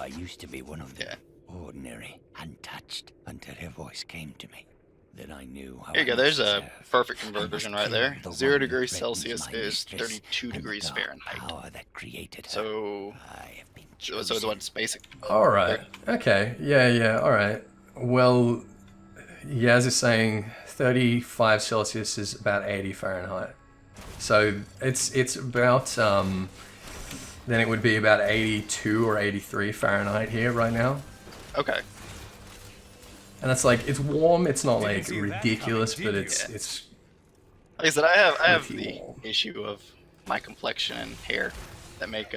I used to be one of them. Ordinary, untouched, until her voice came to me. Then I knew how. Here you go. There's a perfect I must conversion right kill there. the 0 one who degrees threatens Celsius my is mistress 32 and the degrees dark Fahrenheit. power that created her. So, I have been so chosen. it's what's basic. Alright, okay, yeah, alright. Well, Yaz is saying 35 Celsius is about 80 Fahrenheit. So it's about, then it would be about 82 or 83 Fahrenheit here right now. Okay. And it's like, it's warm, it's not like ridiculous, but it's Like I said, I have pretty the warm. issue of my complexion and hair that make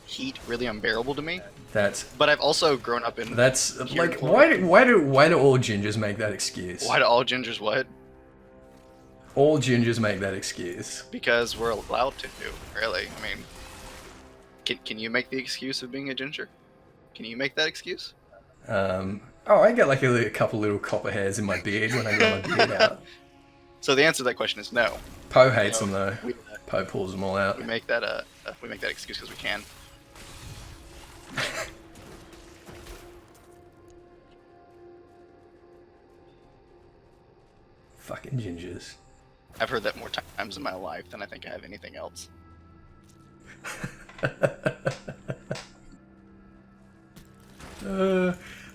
heat really unbearable to me. That's But I've also grown up in. That's here in like Florida. why do all gingers make that excuse? Why do all gingers what? All gingers make that excuse. Because we're allowed to, really. I mean, can you make the excuse of being a ginger? Can you make that excuse? Oh, I get like a couple little copper hairs in my beard when I grow my beard out. So the answer to that question is no. Poe hates them though. We, Poe pulls them all out. we make that excuse because we can. Fucking gingers. I've heard that more times in my life than I think I have anything else.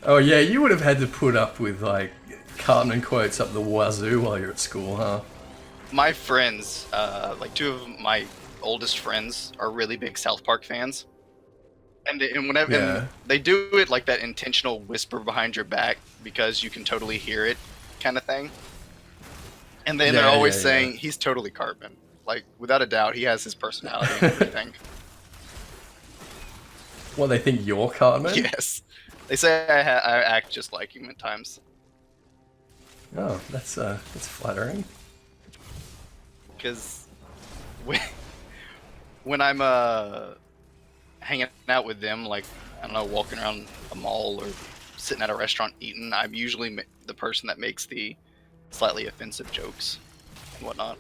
Oh yeah, you would have had to put up with like Cartman quotes up the wazoo while you're at school, huh? My friends, like two of my oldest friends, are really big South Park fans, and whenever and they do it like that intentional whisper behind your back because you can totally hear it, kind of thing. And then they're always saying he's totally Cartman, like without a doubt, he has his personality and everything. Well, they think you're Cartman? Yes, they say I act just like him at times. Oh, that's flattering. Because when I'm hanging out with them, like, I don't know, walking around a mall or sitting at a restaurant eating, I'm usually the person that makes the slightly offensive jokes and whatnot.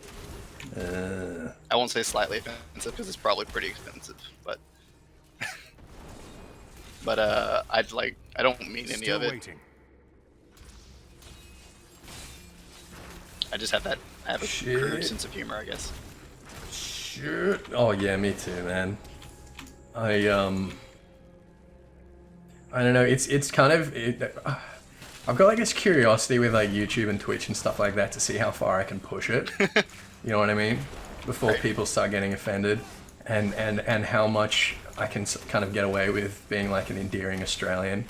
I won't say slightly offensive because it's probably pretty offensive, but I don't mean any of it. I just have that. I have a crude sense of humor, I guess. Shit. Oh yeah, me too, man. I don't know. It's kind of. I've got like this curiosity with like YouTube and Twitch and stuff like that to see how far I can push it. You know what I mean? Before people start getting offended, and how much I can kind of get away with being like an endearing Australian,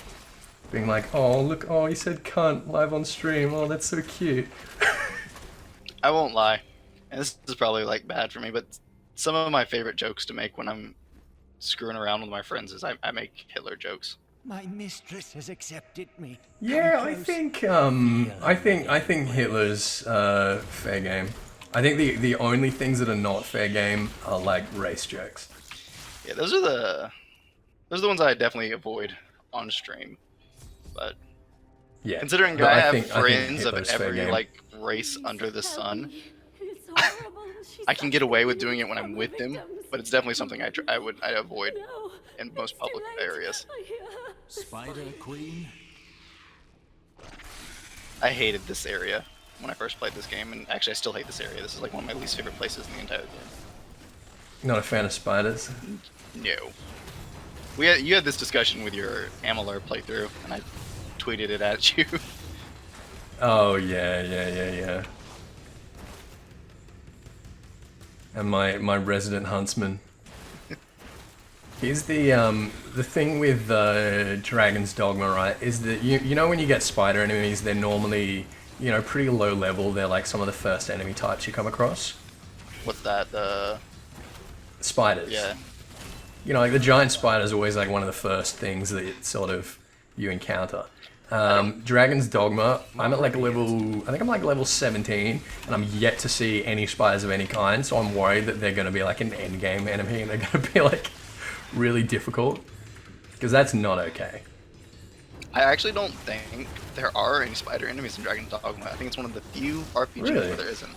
being like, oh look, oh he said cunt live on stream. Oh that's so cute. I won't lie, and this is probably like bad for me, but some of my favorite jokes to make when I'm screwing around with my friends is I make Hitler jokes. My mistress has accepted me. Yeah, I think Hitler's fair game. I think the only things that are not fair game are like race jokes. Yeah, those are the ones I definitely avoid on stream. But yeah, considering I have friends of every like race under the sun, I can get away with doing it when I'm with them. But it's definitely something I avoid in most public areas. Spider Queen. I hated this area when I first played this game, and actually I still hate this area. This is like one of my least favorite places in the entire game. Not a fan of spiders? No. You had this discussion with your Amalur playthrough, and I tweeted it at you. Oh yeah. And my resident huntsman. Here's the thing with Dragon's Dogma, right? Is that you know when you get spider enemies, they're normally pretty low level. They're like some of the first enemy types you come across. What's that? The spiders. Yeah. Like the giant spider is always like one of the first things that you encounter. Dragon's Dogma, I'm at like level 17, and I'm yet to see any spiders of any kind, so I'm worried that they're going to be like an endgame enemy, and they're going to be like really difficult, because that's not okay. I actually don't think there are any spider enemies in Dragon's Dogma. I think it's one of the few RPGs where there isn't.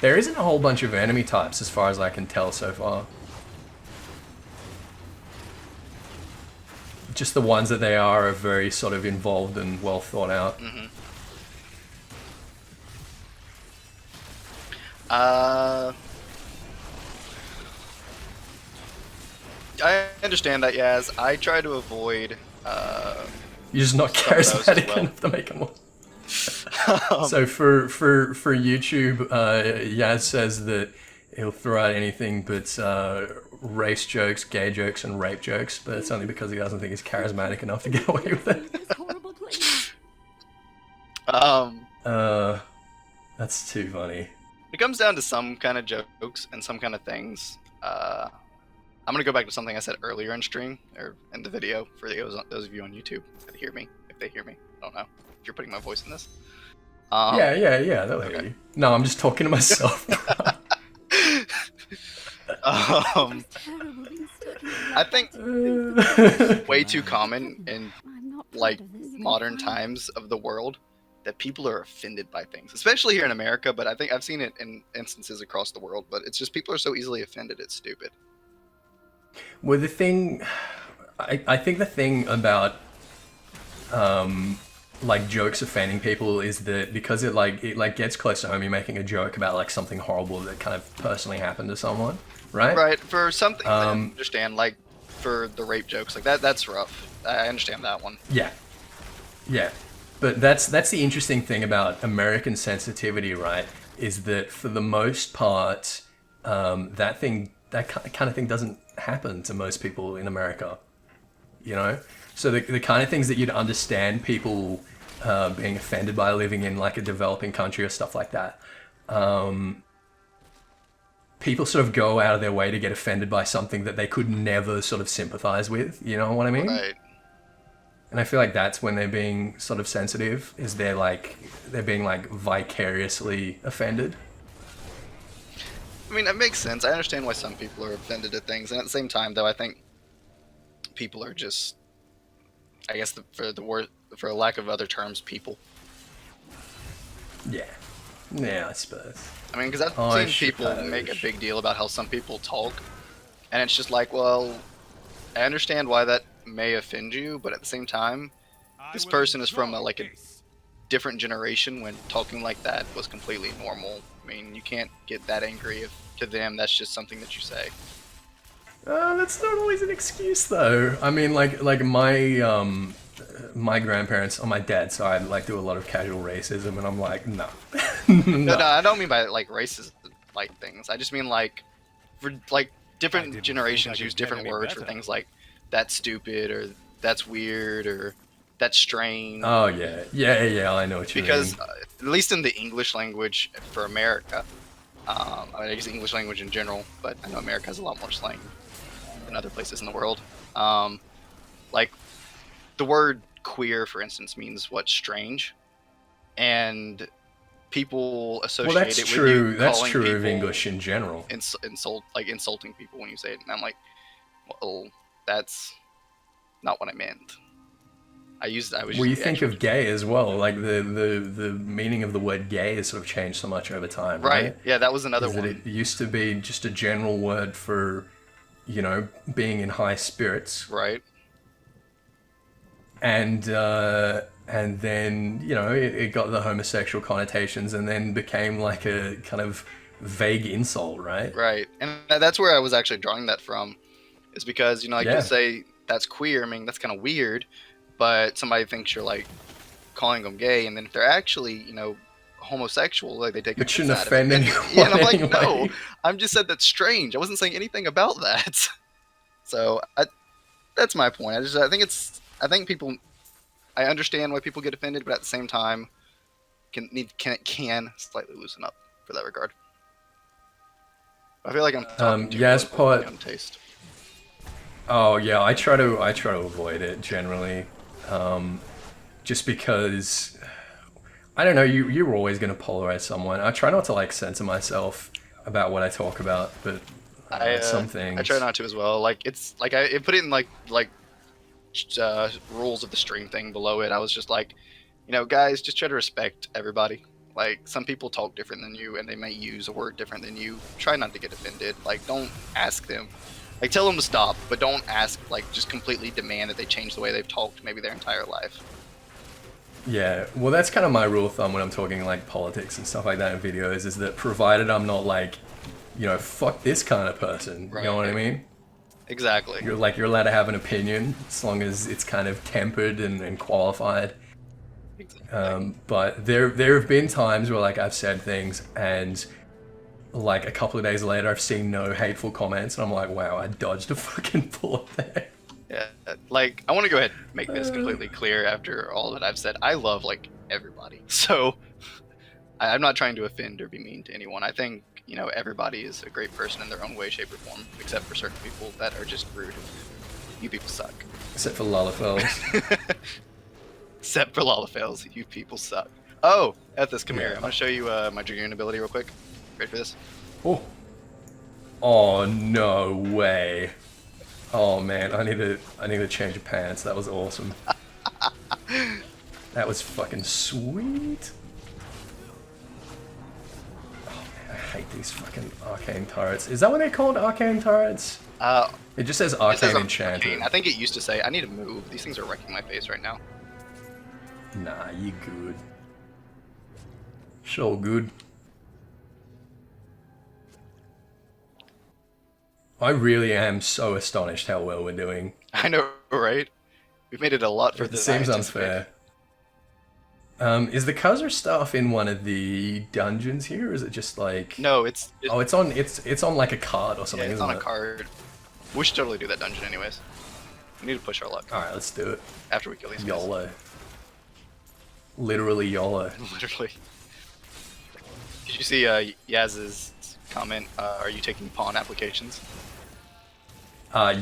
There isn't a whole bunch of enemy types as far as I can tell so far. just the ones that they are very sort of involved and well thought out. Mm-hmm. I understand that, Yaz. I try to avoid. You're just not some of those as charismatic well. enough to make them one. So for YouTube, Yaz says that he'll throw out anything but race jokes, gay jokes, and rape jokes, but it's only because he doesn't think he's charismatic enough to get away with it. That's too funny. It comes down to some kind of jokes and some kind of things. I'm gonna go back to something I said earlier in stream or in the video for those of you on YouTube that hear me. If they hear me, I don't know if you're putting my voice in this. Yeah, they'll hear you. No, I'm just talking to myself. I think way too common in like modern times of the world that people are offended by things, especially here in America, but I think I've seen it in instances across the world, but it's just people are so easily offended, it's stupid. Well, the thing, I think the thing about like jokes offending people is that because it gets close to home, you're making a joke about like something horrible that kind of personally happened to someone, right? Right. For something I understand, like for the rape jokes, like that's rough. I understand that one. Yeah. But that's the interesting thing about American sensitivity, right? Is that for the most part, that kind of thing doesn't happen to most people in America, you know? So the kind of things that you'd understand people being offended by living in like a developing country or stuff like that, people sort of go out of their way to get offended by something that they could never sort of sympathize with, you know what I mean? Right. And I feel like that's when they're being sort of sensitive, is they're being like vicariously offended. I mean, it makes sense. I understand why some people are offended at things, and at the same time, though, I think people are just, I guess, for lack of other terms, people. Yeah, I suppose. I mean, because I've seen people make a big deal about how some people talk, and it's just like, well, I understand why that may offend you, but at the same time, this person is from a different generation when talking like that was completely normal. I mean, you can't get that angry if to them that's just something that you say. That's not always an excuse, though. I mean, like my grandparents on my dad's side like do a lot of casual racism, and I'm like, no. No, I don't mean by like racist like things. I just mean like for like different generations use different words for things like that's stupid or that's weird or that's strange. Oh yeah, I know what you mean. Because at least in the English language for America, I mean, I guess the English language in general, but I know America has a lot more slang than other places in the world. Like the word queer, for instance, means what's strange, and people associate that's it with true. you That's calling true of people English in general. Insulting people when you say it, and I'm like, well, that's not what I meant. Well, you think of gay as well. Like the meaning of the word gay has sort of changed so much over time, right? Yeah, that was another one. It used to be just a general word for, you know, being in high spirits. Right. And then, you know, it got the homosexual connotations and then became like a kind of vague insult, right? Right. And that's where I was actually drawing that from, is because, you know, like you say that's queer. I mean, that's kind of weird, but somebody thinks you're like calling them gay, and then if they're actually, you know, homosexual, like they take. It shouldn't offend anyone. Yeah, and I'm like, anyway. No, I'm just said that's strange. I wasn't saying anything about that. So that's my point. I think people. I understand why people get offended, but at the same time, can slightly loosen up for that regard. I feel like I'm talking too much about my own taste. Oh yeah, I try to avoid it generally, just because I don't know. You were always going to polarize someone. I try not to like censor myself about what I talk about, but some things I try not to as well. Like it's like I put it in like rules of the stream thing below it. I was just like, you know, guys, just try to respect everybody. Like some people talk different than you, and they may use a word different than you. Try not to get offended. Like don't ask them Like, tell them to stop, but don't ask, like, just completely demand that they change the way they've talked maybe their entire life. Yeah, well, that's kind of my rule of thumb when I'm talking, like, politics and stuff like that in videos, is that provided I'm not, like, you know, fuck this kind of person, Right. You know what I mean? Exactly. You're allowed to have an opinion, as long as it's kind of tempered and qualified. Exactly. But there have been times where, like, I've said things and... like a couple of days later, I've seen no hateful comments, and I'm like, wow, I dodged a fucking bullet there. Yeah, like, I want to go ahead and make this completely clear after all that I've said. I love, like, everybody. So, I'm not trying to offend or be mean to anyone. I think, you know, everybody is a great person in their own way, shape, or form, except for certain people that are just rude. You people suck. Except for Lalafels. Except for Lalafels, you people suck. Oh, Ethys, come here. Yeah. I'm going to show you my Dragoon ability real quick. Ready for this? Oh. Oh, no way. Oh, man, I need to change of pants. That was awesome. That was fucking sweet. Oh, man, I hate these fucking arcane turrets. Is that what they're called, arcane turrets? It just says arcane enchanted. Arcane. I think it used to say, I need to move. These things are wrecking my face right now. Nah, you good. So good. I really am so astonished how well we're doing. I know, right? We've made it a lot further. It seems unfair. Is the Khazra stuff in one of the dungeons here, or is it just like... No, it's it's on like a card or something, yeah, it's isn't on it? a card. We should totally do that dungeon anyways. We need to push our luck. Alright, let's do it. After we kill these guys. YOLO. Literally YOLO. Literally. Did you see Yaz's comment, are you taking pawn applications?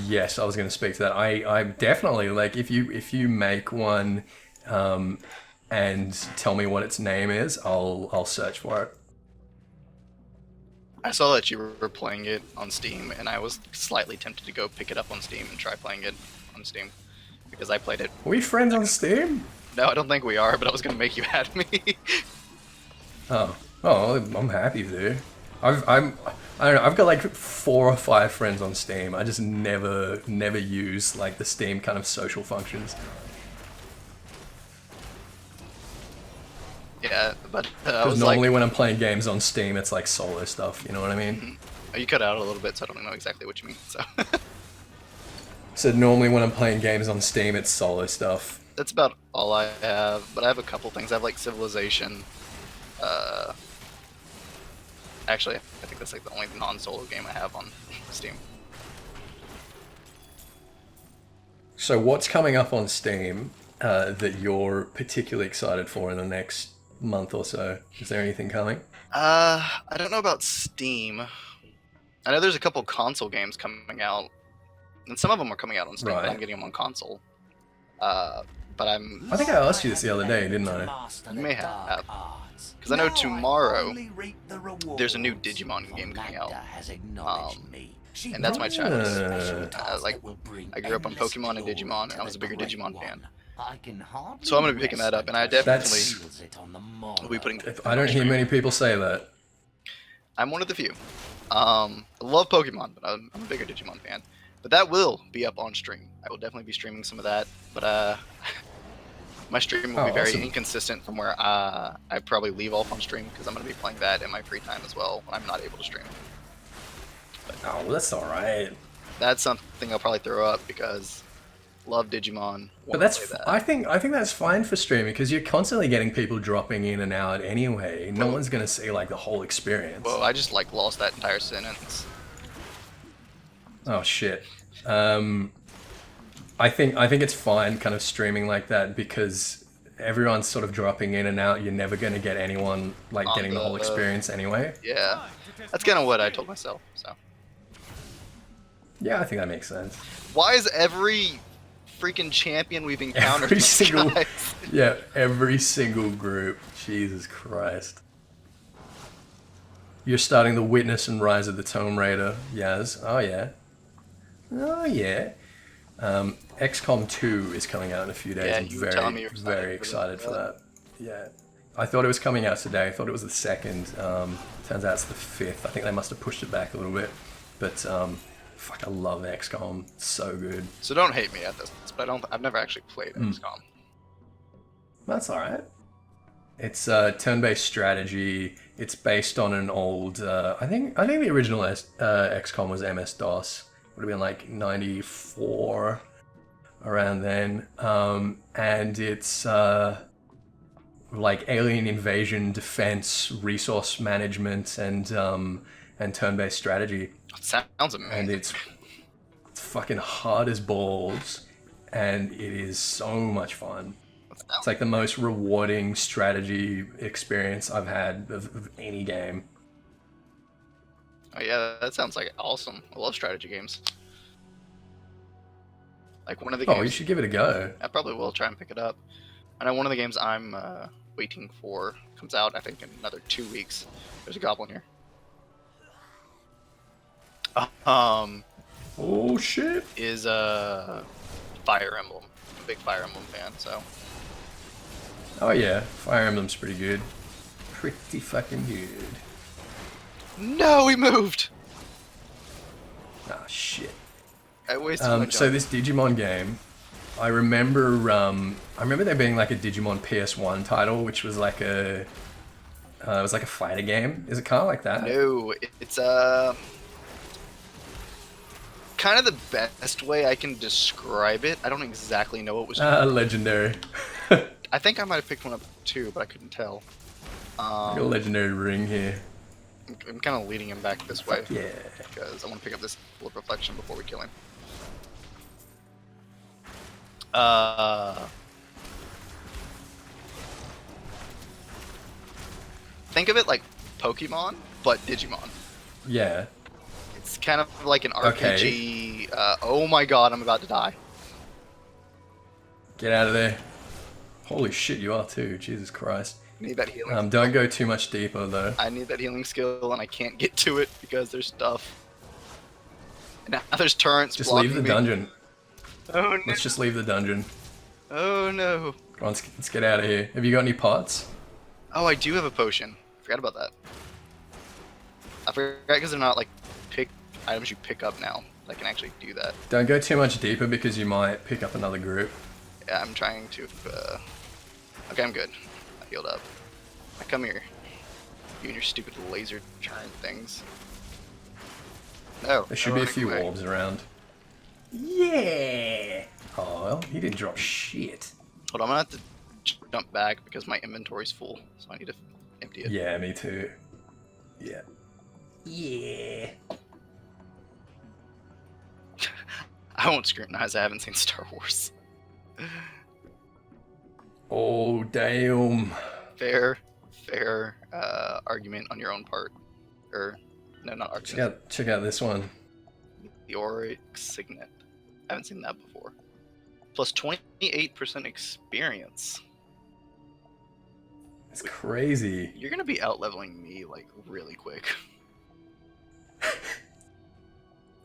Yes, I was going to speak to that. I definitely, like, if you make one and tell me what its name is, I'll search for it. I saw that you were playing it on Steam, and I was slightly tempted to go pick it up on Steam and try playing it on Steam, because I played it. Are we friends on Steam? No, I don't think we are, but I was going to make you add me. Oh, I'm happy there. I don't know. I've got like 4 or 5 friends on Steam. I just never use like the Steam kind of social functions. Yeah, but I Because was normally like, when I'm playing games on Steam, it's like solo stuff. You know what I mean? you cut out a little bit, so I don't know exactly what you mean. So So normally when I'm playing games on Steam, it's solo stuff. that's about all I have. But I have a couple things. I have like Civilization. Actually, I think that's like the only non-solo game I have on Steam. So what's coming up on Steam that you're particularly excited for in the next month or so? Is there anything coming? I don't know about Steam. I know there's a couple console games coming out, and some of them are coming out on Steam, but Right. I'm getting them on console. But I'm... I think I asked you this the other day, didn't I? You may have. Because I know tomorrow there's a new Digimon game coming out. And that's my childhood. Like, I grew up on Pokemon and Digimon, and I was a bigger Digimon fan. So I'm going to be picking that up, and I definitely will be putting... I don't hear many people say that. I'm one of the few. I love Pokemon, but I'm a bigger Digimon fan. But that will be up on stream. I will definitely be streaming some of that, but my stream will be very inconsistent from where I probably leave off on stream, because I'm going to be playing that in my free time as well when I'm not able to stream. But Oh, well, that's alright. that's something I'll probably throw up, because love Digimon. But that's, I think that's fine for streaming, because you're constantly getting people dropping in and out anyway. No one's going to see like the whole experience. Well, I just like lost that entire sentence. Oh shit. I think it's fine kind of streaming like that, because everyone's sort of dropping in and out. You're never going to get anyone like getting the whole experience anyway. Yeah, that's kind of what I told myself. So Yeah, I think that makes sense. why is every freaking champion we've encountered Every single, guys? yeah, every single group. Jesus Christ. You're starting the Witness and Rise of the Tomb Raider, Yaz. Oh yeah. Oh yeah. XCOM 2 is coming out in a few days. Yeah, I'm you were telling me very, you're very excited for that. Yeah. I thought it was coming out today. I thought it was the 2nd. Turns out it's the 5th. I think they must have pushed it back a little bit. But Fuck, I love XCOM. It's so good. So don't hate me at this, but I've never actually played XCOM. That's alright. It's turn-based strategy. It's based on an old. I think the original XCOM was MS-DOS. Would have been like 94, around then. And it's like alien invasion, defense, resource management, and turn-based strategy. It sounds amazing. And it's fucking hard as balls, and it is so much fun. It's like the most rewarding strategy experience I've had of any game. Oh yeah, that sounds like awesome. I love strategy games. Like one of the games. Oh, you should give it a go. I probably will try and pick it up. I know one of the games I'm waiting for comes out, I think, in another 2 weeks. There's a goblin here. Oh shit! Is Fire Emblem. I'm a big Fire Emblem fan, so. Oh yeah, Fire Emblem's pretty good. Pretty fucking good. No, he moved! Ah shit. I wasted my jump. So this Digimon game, I remember there being like a Digimon PS1 title, which was like it was like a fighter game. Is it kind of like that? No, it's kind of the best way I can describe it. I don't exactly know what was. Legendary. I think I might have picked one up too, but I couldn't tell. Got a legendary ring here. I'm kind of leading him back this way. Yeah. Because I want to pick up this Bullet Reflection before we kill him. Think of it like Pokemon, but Digimon. Yeah. It's kind of like an RPG. Oh my god, I'm about to die. Get out of there. Holy shit, you are too. Jesus Christ. I need that healing. Don't go too much deeper though. I need that healing skill, and I can't get to it because there's stuff. And now there's turrets. Just leave the dungeon. Oh no. Let's just leave the dungeon. Oh no. Come on, let's get out of here. Have you got any pots? Oh, I do have a potion. Forgot about that. I forgot because they're not like items you pick up now. I can actually do that. Don't go too much deeper because you might pick up another group. Yeah, I'm trying to. Okay, I'm good. I healed up. Now come here. You and your stupid laser giant things. No. There should be a few orbs around. Yeah. Oh, well, he didn't drop shit. Hold on, I'm gonna have to jump back because my inventory's full, so I need to empty it. Yeah, me too. Yeah. Yeah. I won't scrutinize. I haven't seen Star Wars. Oh, damn. Fair argument on your own part. Or, no, not argument. Check out this one. The Auric Signet. I haven't seen that before. Plus 28% experience. It's crazy. You're gonna be out-leveling me, like, really quick.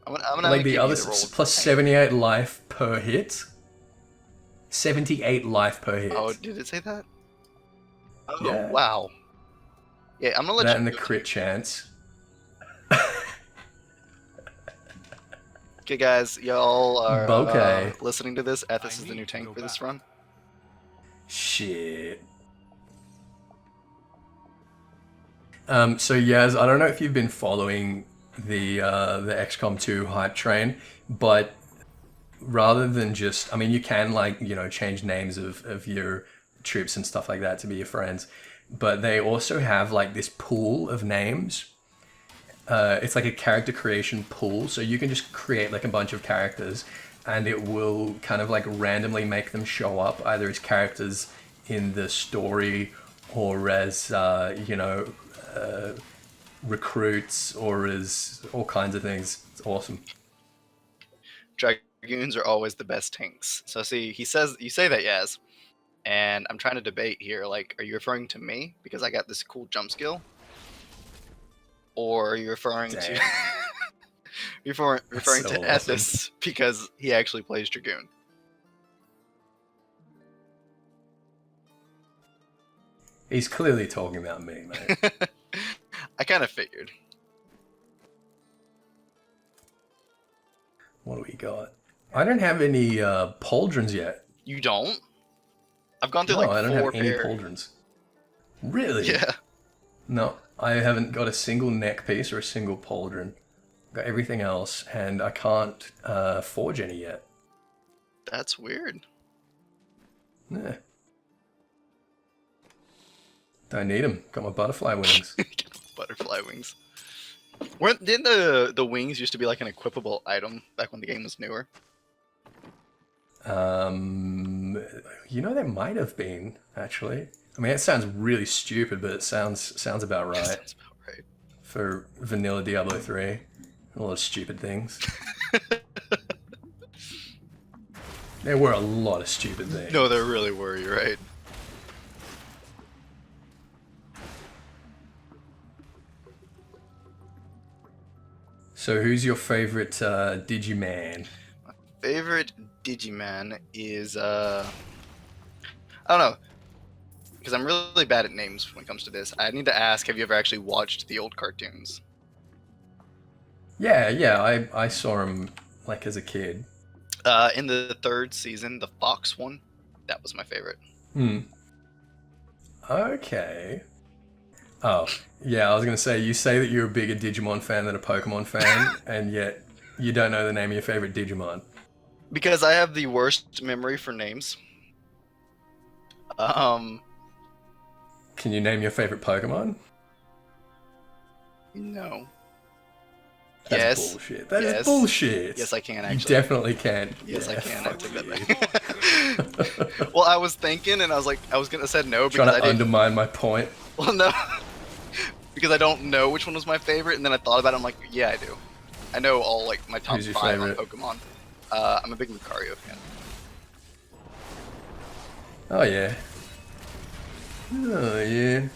I'm gonna like the other plus 78 life per hit. 78 life per hit. Oh, did it say that? Oh, yeah. Wow. Yeah, I'm gonna let that you. And the crit chance. Okay, guys, y'all are listening to this. Ethys is the new tank for this run. Shit. So Yaz, I don't know if you've been following the XCOM 2 hype train, but rather than just, I mean, you can change names of your troops and stuff like that to be your friends, but they also have like this pool of names. It's like a character creation pool, so you can just create like a bunch of characters, and it will kind of like randomly make them show up either as characters in the story or as recruits or as all kinds of things. It's awesome. Dragoons are always the best tanks. So see, you say that, Yaz, and I'm trying to debate here. Like, are you referring to me because I got this cool jump skill, or are you referring to referring to awesome. Ethys because he actually plays Dragoon? He's clearly talking about me, mate. I kind of figured. What do we got? I don't have any pauldrons yet. You don't? I've gone through No, like I don't have 4 any pair. pauldrons. Really? Yeah. No, I haven't got a single neck piece or a single pauldron. Got everything else, and I can't forge any yet. That's weird. Yeah. Don't need them. Got my butterfly wings. Butterfly wings. Didn't the wings used to be like an equipable item back when the game was newer? You know, there might have been, actually. I mean, it sounds really stupid, but it sounds about right. Sounds about right. For vanilla Diablo 3. A lot of stupid things. There were a lot of stupid things. No, there really were, you're right. So who's your favorite Digiman? My favorite Digiman is, I don't know. Because I'm really bad at names when it comes to this. I need to ask, have you ever actually watched the old cartoons? Yeah, I saw him, like, as a kid. In the 3rd season, the Fox one, that was my favorite. Okay. Oh, yeah, I was going to say, you say that you're a bigger Digimon fan than a Pokemon fan, and yet you don't know the name of your favorite Digimon. Because I have the worst memory for names. Can you name your favorite Pokemon? No. That's yes. bullshit. That is bullshit. Yes, I can, actually. You definitely can. Yes, yeah, I can. I take that you. back. Well, I was thinking, and I was gonna say no because Trying to undermine my point. Well, no, because I don't know which one was my favorite, and then I thought about it. I'm like, yeah, I do. I know all like my top 5 favorite? on Pokemon. I'm a big Lucario fan. Oh yeah. Oh yeah.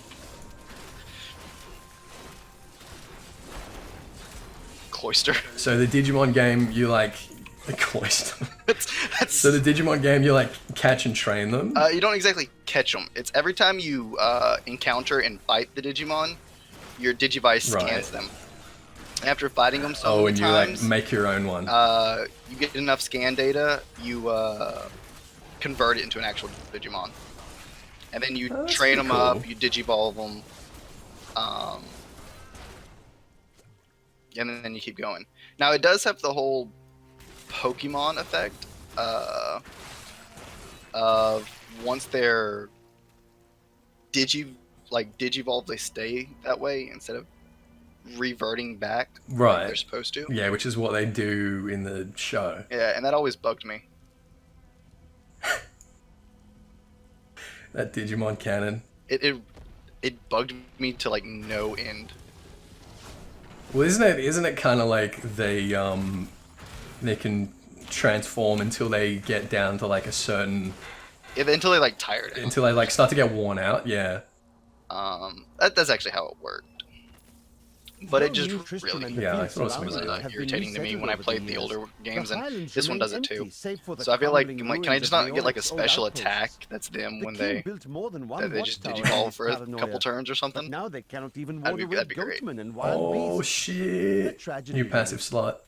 Cloyster. So the Digimon game, you like the Cloyster. That's... So the Digimon game, you like catch and train them. You don't exactly catch them. It's every time you encounter and fight the Digimon, your Digivice scans them. And after fighting them so many and you times, like make your own one. You get enough scan data, you convert it into an actual Digimon, and then you train them up, you Digivolve them, and then you keep going. Now it does have the whole Pokemon effect of once they're Digivolve, they stay that way instead of reverting back like they're supposed to. Yeah, which is what they do in the show. Yeah, and that always bugged me. That Digimon canon. It bugged me to like no end. Well, isn't it kind of like they can transform until they get down to like a certain... Until they like tired out. Until they like start to get worn out, yeah. That's actually how it worked. But it just really irritating to me when I played the older games, and this one does it too. So I feel like, can I just not get like a special attack that's them when they just Digivolve for a couple turns or something? That'd be great. Oh shit! New passive slot.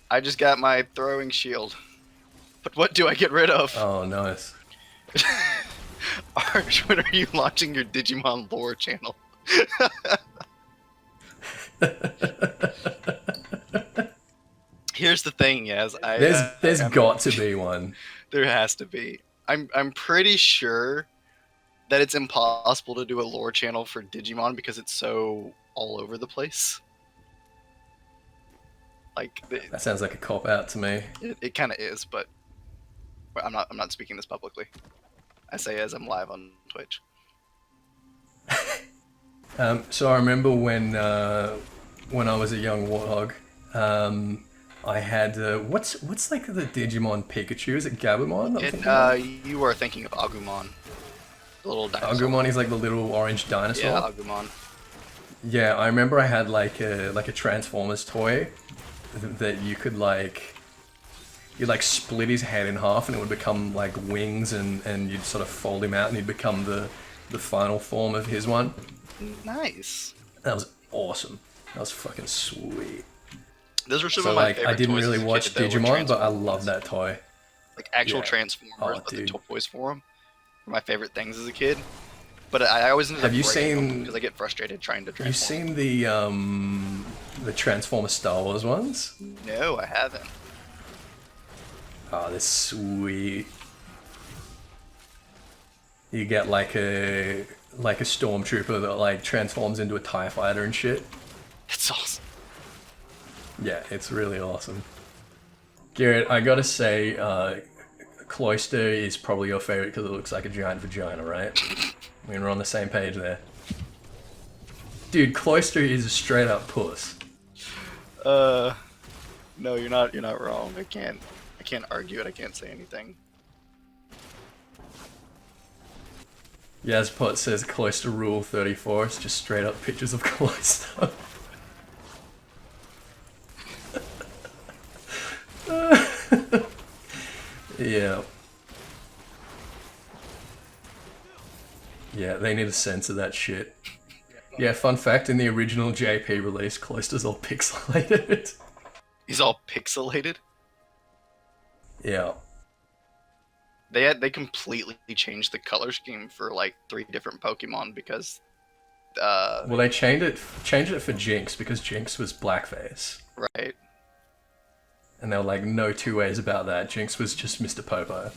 I just got my throwing shield. But what do I get rid of? Oh, nice. Arch, when are you launching your Digimon lore channel? Here's the thing, Yaz. There's got to be one. There has to be. I'm pretty sure that it's impossible to do a lore channel for Digimon because it's so all over the place. Like that sounds like a cop out to me. It kind of is, but I'm not speaking this publicly. I say as I'm live on Twitch. So I remember when I was a young warthog, I had what's like the Digimon Pikachu? Is it Gabumon? You are thinking of Agumon, the little dinosaur. Agumon is like the little orange dinosaur. Yeah, Agumon. Yeah, I remember I had like a Transformers toy that you could you'd like split his head in half and it would become like wings, and you'd sort of fold him out and he'd become the final form of his one. Nice. That was awesome. That was fucking sweet. Those were some So of my like, favorite I didn't toys really as a watch kid, though, were Digimon, but I Transformers. love that toy. Like actual Yeah. Transformers, Oh, but dude. the toys for them were my favorite things as a kid. But I always ended Have up you breaking them seen- because I get frustrated trying to transform. You seen the Transformer Star Wars ones? No, I haven't. Oh, they're sweet. You get like a stormtrooper that like transforms into a TIE fighter and shit. That's awesome. Yeah, it's really awesome. Garrett, I gotta say, Cloister is probably your favorite because it looks like a giant vagina, right? I mean, we're on the same page there. Dude, Cloister is a straight up puss. No, you're not wrong. I can't argue it. I can't say anything. Yazpot says Cloister Rule 34. It's just straight up pictures of Cloister. Yeah. Yeah, they need to censor that shit. Yeah, fun fact, in the original JP release, Cloister's all pixelated. He's all pixelated. Yeah. They completely changed the color scheme for like 3 different Pokemon because Well, they changed it for Jinx because Jinx was blackface. right. And they were like, no two ways about that. Jinx was just Mr. Popo.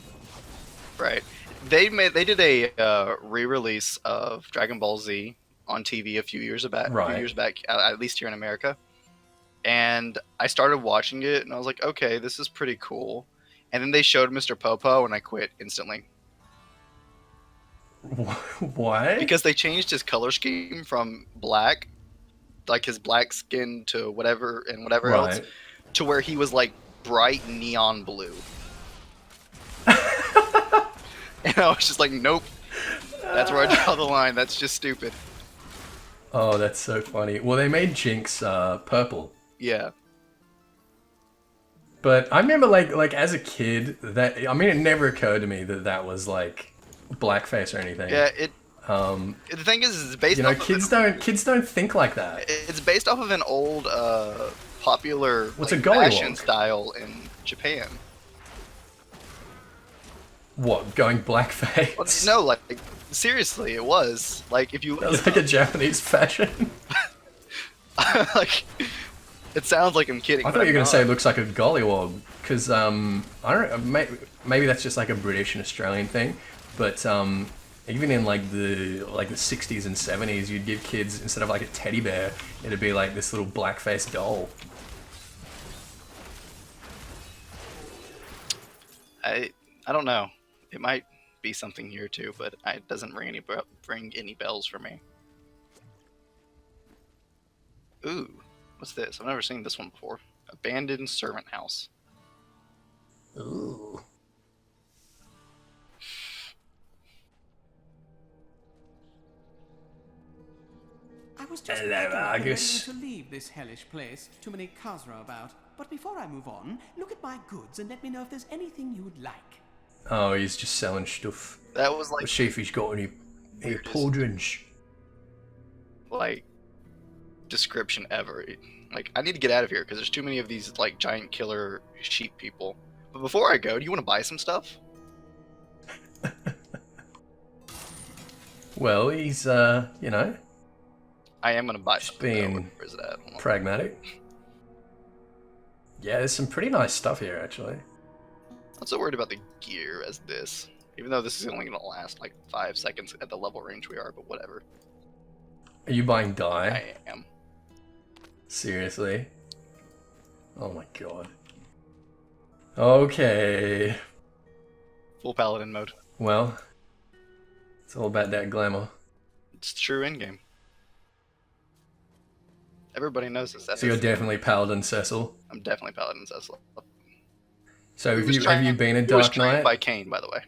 Right. They did a re-release of Dragon Ball Z on TV a few years back, at least here in America. And I started watching it, and I was like, okay, this is pretty cool. And then they showed Mr. Popo, and I quit instantly. Why? Because they changed his color scheme from black, like his black skin, to whatever else, to where he was like bright neon blue. And I was just like, nope. That's where I draw the line. That's just stupid. Oh, that's so funny. Well, they made Jinx purple. Yeah. But I remember, like as a kid, that I mean, it never occurred to me that that was like blackface or anything. Yeah. The thing is, it's based. You know, off kids don't think like that. It's based off of an old popular What's like, a gollywog? fashion style in Japan. What, going blackface? Well, no, like seriously, it was like if you. That was like a Japanese fashion. Like, it sounds like I'm kidding. I thought you were gonna say it looks like a gollywog, because I don't. Maybe that's just like a British and Australian thing, but even in like the 60s and 70s, you'd give kids, instead of like a teddy bear, it'd be like this little blackface doll. I don't know. It might be something here too, but it doesn't ring any bells for me. Ooh, what's this? I've never seen this one before. Abandoned servant house. Ooh. I was just Hello, thinking of Argus. to leave this hellish place. Too many Khazra about. But before I move on, look at my goods and let me know if there's anything you would like. Oh, he's just selling stuff. That was like Let's see if he's got any pauldrons. like description ever. Like, I need to get out of here because there's too many of these like giant killer sheep people. But before I go, do you want to buy some stuff? Well, he's you know, I am gonna buy Just something. though. being Where's it at? Hold on. pragmatic. Yeah, there's some pretty nice stuff here, actually. I'm not so worried about the gear as this. Even though this is only gonna last like 5 seconds at the level range we are, but whatever. Are you buying dye? I am. Seriously? Oh my god. Okay. Full paladin mode. Well, it's all about that glamour. It's true in game. Everybody knows this. So you're definitely Paladin Cecil. I'm definitely paladin Cecil. So He was have you been a he was Dark trained Knight? by Kane, by the way.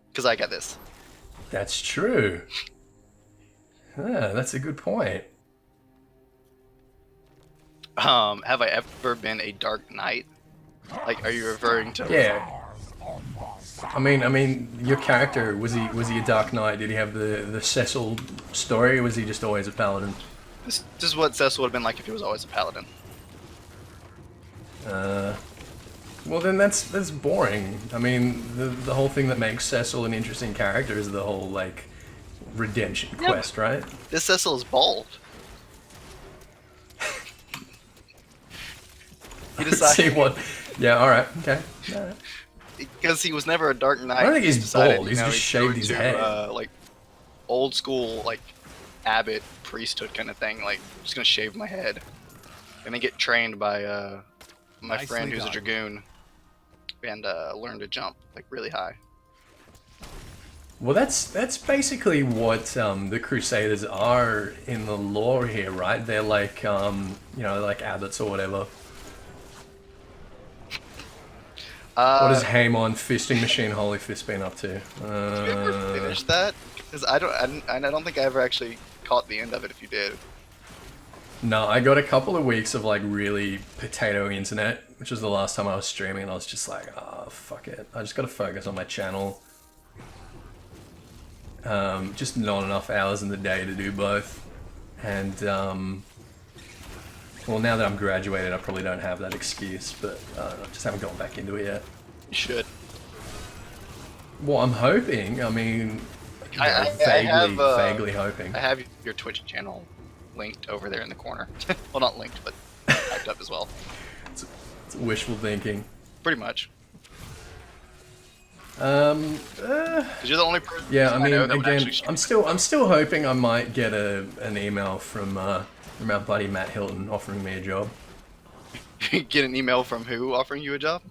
Because I got this. That's true. That's a good point. Have I ever been a Dark Knight? Like, are you referring to? Yeah. I mean, your character, was he a Dark Knight? Did he have the Cecil story, or was he just always a Paladin? This is what Cecil would have been like if he was always a paladin. Well, then that's boring. I mean, the whole thing that makes Cecil an interesting character is the whole, like, redemption quest, right? This Cecil is bald. He decided. See what? Yeah. All right. Okay. All right. Because he was never a Dark Knight. I don't think he's decided, bald. He's you know, just he'd go shaved his into, head. like old school, like abbot priesthood kind of thing. Like, I'm just gonna shave my head, and then get trained by my friend who's a dragoon, and learn to jump like really high. Well, that's basically what the Crusaders are in the lore here, right? They're like, you know, like abbots or whatever. What has Haemon Fisting Machine Holy Fist been up to? Did you ever finish that? Because I don't think I ever actually caught the end of it. If you did. No, I got a couple of weeks of like really potato internet, which was the last time I was streaming, and I was just like, oh, fuck it. I just gotta focus on my channel. Just not enough hours in the day to do both. And, well, now that I'm graduated, I probably don't have that excuse, but I just haven't gone back into it yet. You should. Well, I'm hoping. I mean, vaguely hoping. I have your Twitch channel linked over there in the corner. Well, not linked, but typed up as well. It's wishful thinking. Pretty much. 'Cause you're the only person. Yeah, I mean, know that would again, actually I'm still hoping I might get an email from our buddy Matt Hilton offering me a job. Get an email from who offering you a job?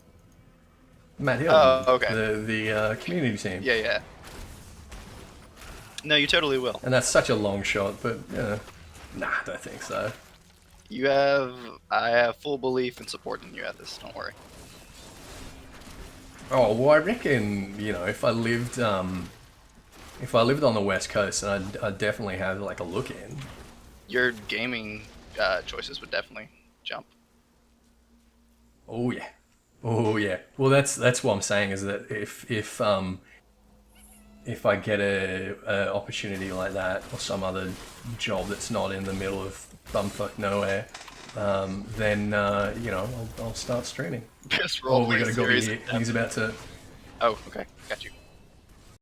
Matt Hilton. Oh, okay. The community team. Yeah, yeah. No, you totally will. And that's such a long shot, but nah, I don't think so. I have full belief and support in you, Ethys. Don't worry. Oh well, I reckon, you know, if I lived on the West Coast, then I'd definitely have like a look in. Your gaming choices would definitely jump. Oh yeah, oh yeah. Well, that's what I'm saying is that if I get a opportunity like that or some other job that's not in the middle of bumfuck nowhere, then you know, I'll start streaming. Best Oh, role we gotta go. series. He's about to. Oh, okay, got you.